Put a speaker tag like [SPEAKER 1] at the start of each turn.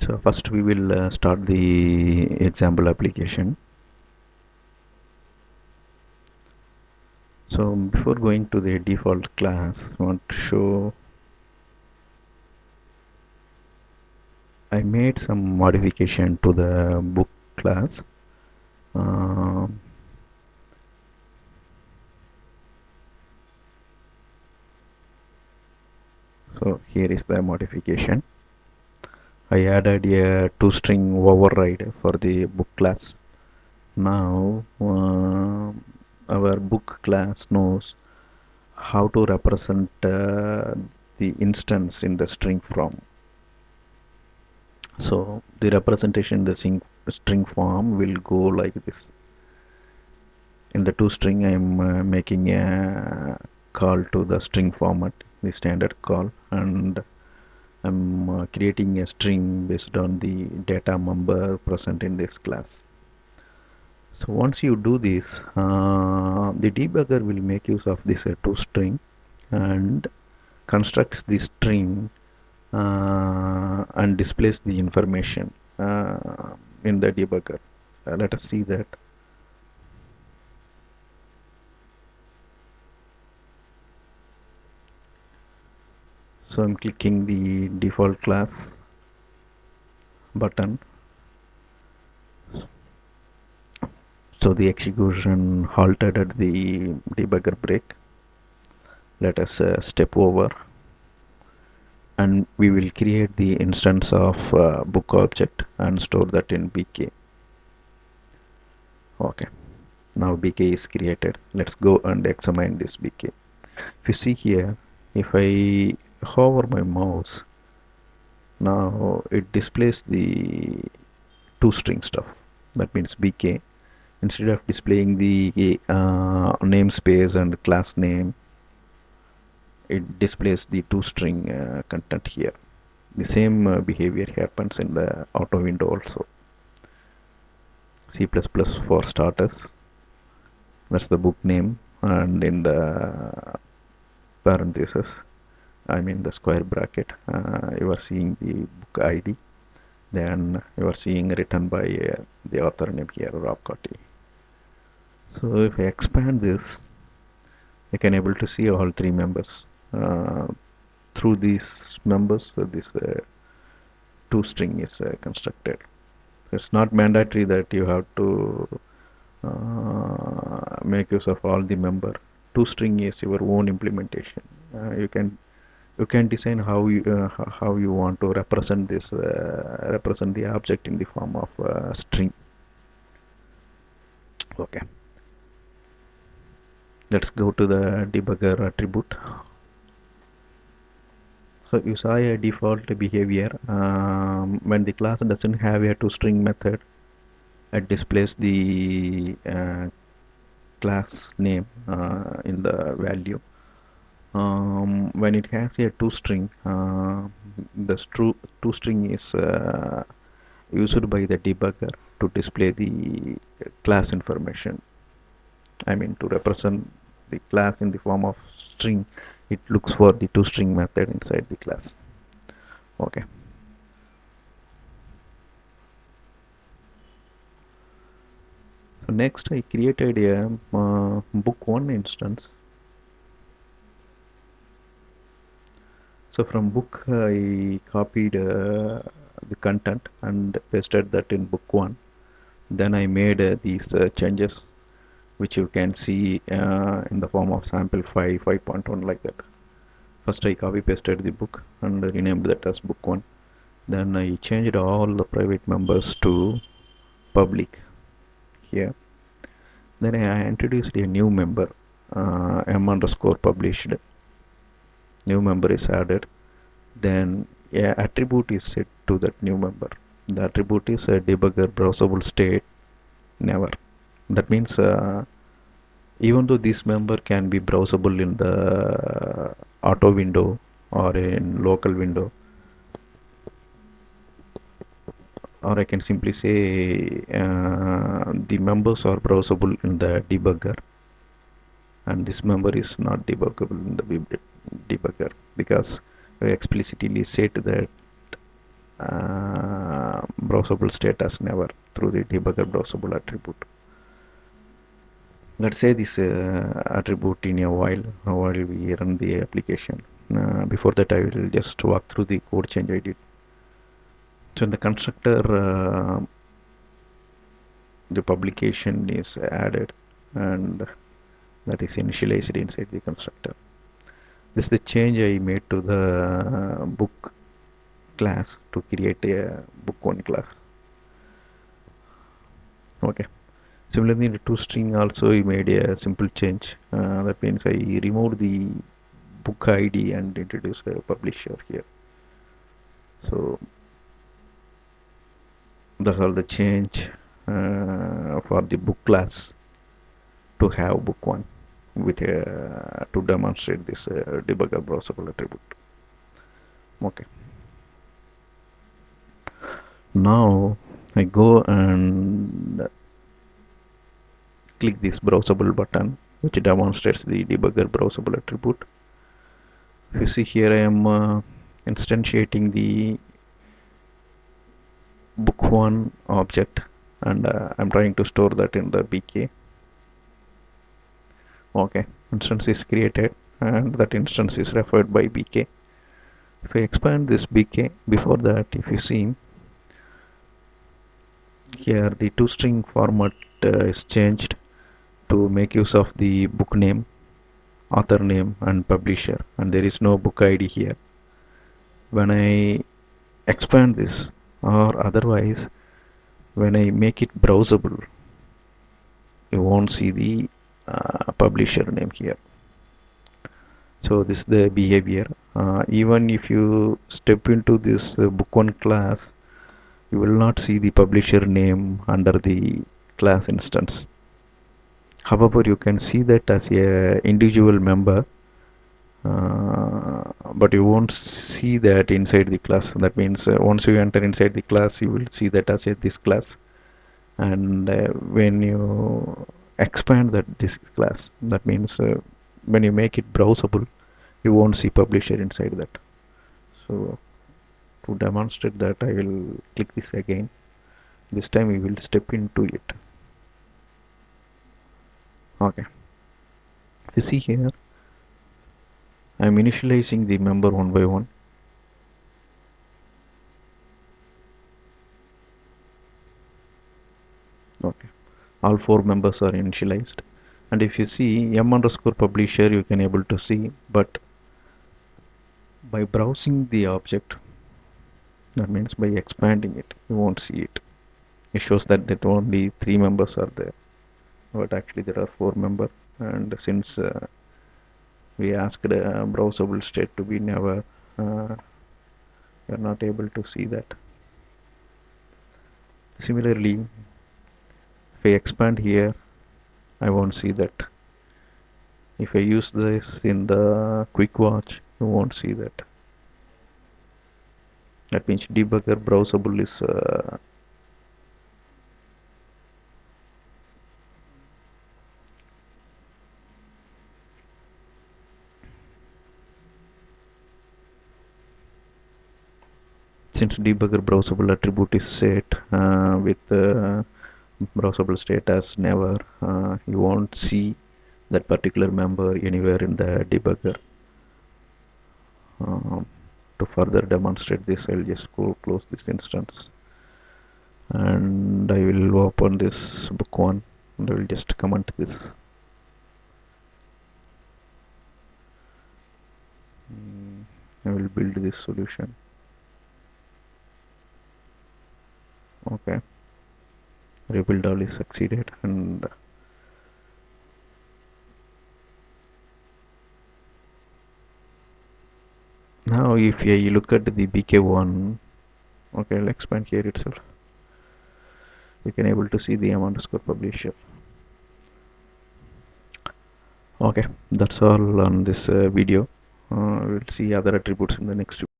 [SPEAKER 1] So first we will start the example application. So before going to the default class, I want to show I made some modification to the book class. Um, so here is the modification. I added a toString override for the book class. Now our book class knows how to represent the instance in the string form. So the representation in the string form will go like this. In the toString, I am making a call to the string format, the standard call, and I'm creating a string based on the data member present in this class. So once you do this, the debugger will make use of this toString and constructs the string and displays the information in the debugger. Let us see that. So I'm clicking the default class button. So the execution halted at the debugger break. Let us step over and we will create the instance of book object and store that in BK. Okay, now BK is created. Let's go and examine this BK. If you see here, if I hover my mouse, now it displays the toString stuff. That means BK. Instead of displaying the namespace and class name, it displays the toString content here. The same behavior happens in the auto window also. C++ for starters, that's the book name, and in the parentheses, I mean the square bracket, you are seeing the book ID, then you are seeing written by the author name here, Rob Cotti. So if I expand this, I can able to see all three members. Through these members, this toString is constructed. It's not mandatory that you have to make use of all the member. toString is your own implementation. You can design how you want to represent this represent the object in the form of string. Okay, let's go to the debugger attribute. So you saw a default behavior when the class doesn't have a toString method, it displays the class name in the value. When it has a toString, the toString is used by the debugger to display the class information. I mean, to represent the class in the form of string, it looks for the toString method inside the class. Okay. So next I created a book 1 instance. So from book I copied the content and pasted that in book 1. Then I made these changes which you can see in the form of sample 5.1 like that. First I copy pasted the book and renamed that as book 1. Then I changed all the private members to public here. Then I introduced a new member, m_published. New member is added. Then a attribute is set to that new member. The attribute is a DebuggerBrowsable state never. That means even though this member can be browsable in the auto window or in local window, or I can simply say the members are browsable in the debugger and this member is not debuggable in the debugger because we explicitly set that browsable state as never through the debugger browsable attribute. Let's say this attribute in a while we run the application. Before that, I will just walk through the code change I did. So in the constructor, the publication is added, and that is initialized inside the constructor. This is the change I made to the book class to create a book1 class. Okay. Similarly, in the toString also we made a simple change. That means I removed the book ID and introduced a publisher here. So that's all the change for the book class to have book1 with to demonstrate this debugger browsable attribute. Okay. Now I go and click this browsable button, which demonstrates the debugger browsable attribute. If you see here, I am instantiating the book1 object, and I'm trying to store that in the bk. Okay, instance is created, and that instance is referred by bk. If I expand this bk, before that, if you see here, the toString format is changed to make use of the book name, author name, and publisher, and there is no book ID here. When I expand this, or otherwise when I make it browsable, you won't see the publisher name here. So this is the behavior. Even if you step into this book1 class, you will not see the publisher name under the class instance. However, you can see that as a individual member, but you won't see that inside the class. That means once you enter inside the class, you will see that as this class, and when you expand this class, that means when you make it browsable, you won't see publisher inside that. So to demonstrate that, I will click this again. This time we will step into it. Okay, you see here, I am initializing the member one by one. Okay, all 4 members are initialized, and if you see m underscore publisher, you can able to see, but by browsing the object, that means by expanding it, you won't see it. It shows that only 3 members are there, but actually there are 4 members, and since we asked browsable state to be never, we are not able to see that. Similarly, if I expand here, I won't see that. If I use this in the quick watch, you won't see that. That means debugger browsable is since debugger browsable attribute is set with browsable state as never, you won't see that particular member anywhere in the debugger. To further demonstrate this, I'll just close this instance, and I will open this book1, and I will just comment this. I will build this solution. Okay, rebuild all is succeeded, and now if I look at the bk1, okay, I'll expand here itself. You can able to see the m underscore publisher. Okay, that's all on this video. We'll see other attributes in the next video.